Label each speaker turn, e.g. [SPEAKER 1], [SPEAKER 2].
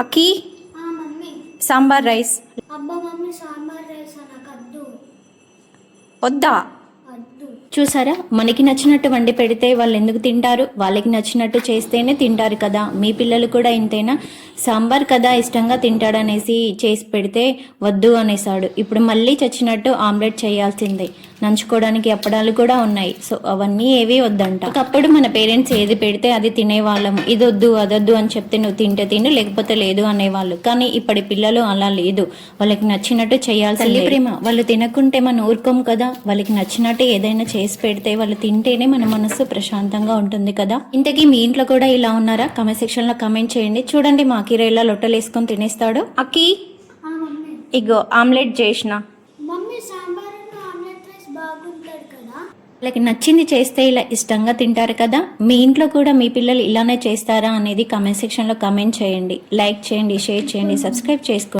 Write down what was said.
[SPEAKER 1] అక్కి
[SPEAKER 2] mummy
[SPEAKER 1] sambar rice
[SPEAKER 2] అబ్బా mummy sambar rice నాకు
[SPEAKER 1] వద్దా?
[SPEAKER 2] వద్దు.
[SPEAKER 1] చూసారా, మనకి నచ్చినట్టు వండి పెడితే వాళ్ళు ఎందుకు తింటారు? వాళ్ళకి నచ్చినట్టు చేస్తేనే తింటారు కదా. మీ పిల్లలు కూడా ఇంతేనా? సాంబార్ కదా ఇష్టంగా తింటాడనేసి చేసి పెడితే వద్దు అనేసాడు. ఇప్పుడు మళ్ళీ చచ్చినట్టు ఆమ్లెట్ చేయాల్సిందే. నంచుకోవడానికి అప్పడాలు కూడా ఉన్నాయి. సో అవన్నీ ఏవి వద్దంట. ఒకప్పుడు మన పేరెంట్స్ ఏది పెడితే అది తినేవాళ్ళం. ఇది వద్దు అదొద్దు అని చెప్తే నువ్వు తింటే తిను లేకపోతే లేదు అనేవాళ్ళు. కానీ ఇప్పటి పిల్లలు అలా లేదు. వాళ్ళకి నచ్చినట్టు చేయాల్సిందే. ప్రేమ వాళ్ళు తినకుంటే మనం ఊరుకోం కదా. వాళ్ళకి నచ్చినట్టు ఏదైనా చేసి పెడితే వాళ్ళు తింటేనే మన మనసు ప్రశాంతంగా ఉంటుంది కదా. ఇంతకీ మీ ఇంట్లో కూడా ఇలా ఉన్నారా? కామెంట్ సెక్షన్ లో కామెంట్ చేయండి. చూడండి మా కిరైలా లొట్టలు వేసుకొని తినేస్తాడు. అక్కి
[SPEAKER 2] మమ్మీ
[SPEAKER 1] ఇగో ఆమ్లెట్ చేసిన.
[SPEAKER 2] మమ్మీ సాంబార్ ఆమ్లెట్ రైస్ బాగుంటుంది కదా.
[SPEAKER 1] వాళ్ళకి నచ్చింది చేస్తే ఇలా ఇష్టంగా తింటారు కదా. మీ ఇంట్లో కూడా మీ పిల్లలు ఇలానే చేస్తారా అనేది కామెంట్ సెక్షన్లో కామెంట్ చేయండి. లైక్ చేయండి, షేర్ చేయండి, సబ్స్క్రైబ్ చేసుకోండి.